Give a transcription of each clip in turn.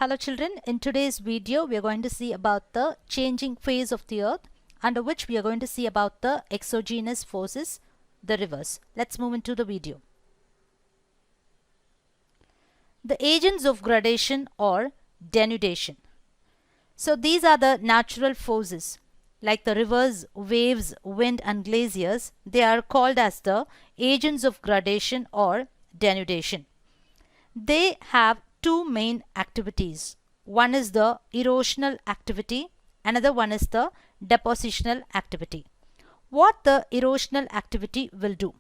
Hello children, in today's video we are going to see about the changing phase of the earth, under which we are going to see about the exogenous forces, the rivers. Let's move into the video. The agents of gradation or denudation. So these are the natural forces like the rivers, waves, wind and glaciers. They are called as the agents of gradation or denudation. They have two main activities. One is the erosional activity, another one is the depositional activity. What the erosional activity will do?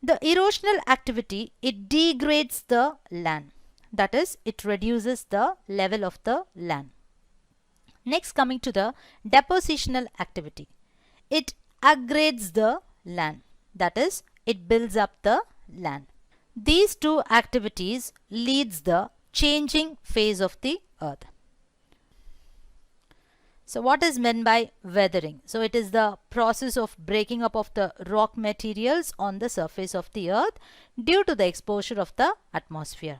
The erosional activity, it degrades the land. That is, it reduces the level of the land. Next, coming to the depositional activity. It aggrades the land. That is, it builds up the land. These two activities leads the changing phase of the earth. So what is meant by weathering? So it is the process of breaking up of the rock materials on the surface of the earth due to the exposure of the atmosphere.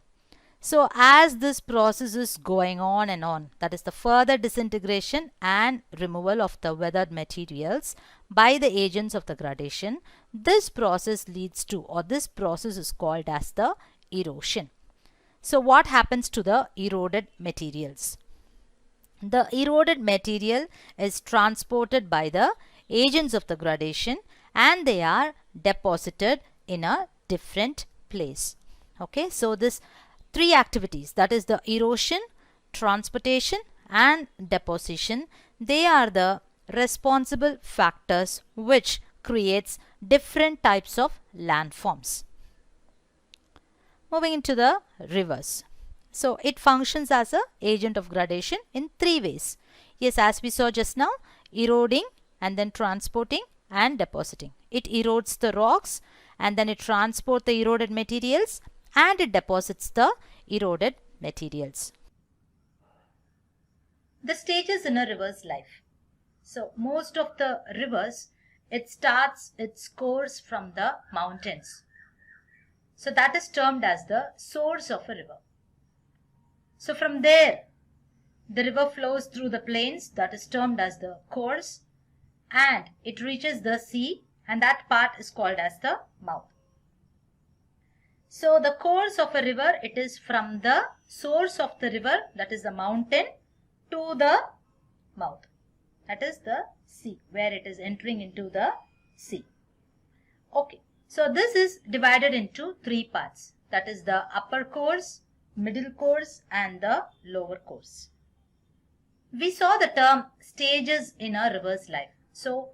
So as this process is going on and on, that is the further disintegration and removal of the weathered materials by the agents of the gradation, this process leads to, or this process is called as the erosion. So what happens to the eroded materials? The eroded material is transported by the agents of the gradation and they are deposited in a different place. Okay, so this three activities, that is the erosion, transportation and deposition, they are the responsible factors which creates different types of landforms. Moving into the rivers. So it functions as an agent of gradation in three ways. Yes, as we saw just now, eroding and then transporting and depositing. It erodes the rocks and then it transports the eroded materials and it deposits the eroded materials. The stages in a river's life. So most of the rivers, it starts its course from the mountains. So that is termed as the source of a river. So from there, the river flows through the plains, that is termed as the course, and it reaches the sea, and that part is called as the mouth. So the course of a river, it is from the source of the river, that is the mountain, to the mouth, that is the sea, where it is entering into the sea. Okay, so this is divided into three parts, that is the upper course, middle course and the lower course. We saw the term stages in a river's life. So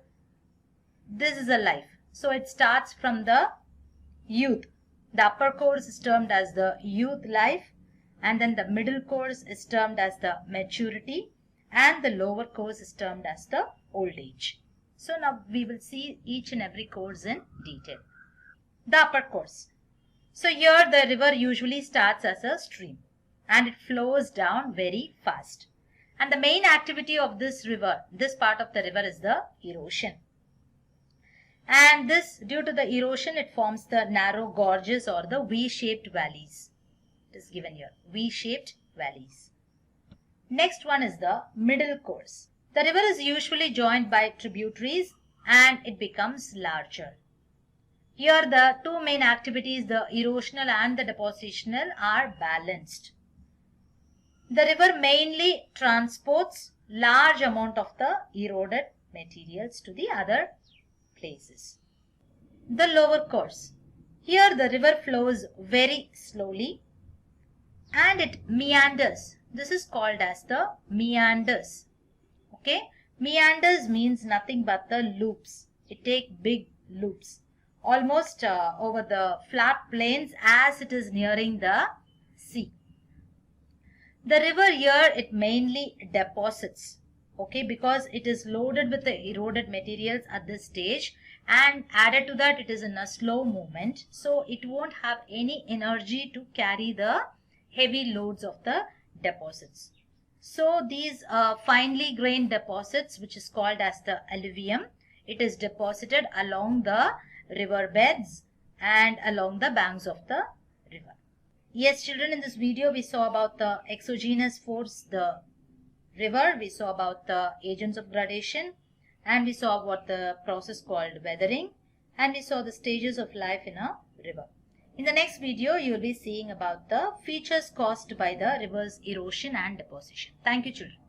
this is a life. So it starts from the youth. The upper course is termed as the youth life, and then the middle course is termed as the maturity, and the lower course is termed as the old age. So now we will see each and every course in detail. The upper course. So here the river usually starts as a stream and it flows down very fast. And the main activity of this river, this part of the river, is the erosion. And this, due to the erosion, it forms the narrow gorges or the V-shaped valleys. It is given here, V-shaped valleys. Next one is the middle course. The river is usually joined by tributaries and it becomes larger. Here the two main activities, the erosional and the depositional, are balanced. The river mainly transports large amount of the eroded materials to the other places. The lower course. Here the river flows very slowly and it meanders. This is called as the meanders. Okay, meanders means nothing but the loops. It takes big loops almost over the flat plains as it is nearing the sea. The river here, it mainly deposits, okay, because it is loaded with the eroded materials at this stage, and added to that it is in a slow movement, so it won't have any energy to carry the heavy loads of the deposits. So these finely grained deposits, which is called as the alluvium, it is deposited along the river beds and along the banks of the river. Yes, children, in this video we saw about the exogenous force, the river, we saw about the agents of gradation, and we saw what the process called weathering, and we saw the stages of life in a river. In the next video, you will be seeing about the features caused by the river's erosion and deposition. Thank you, children.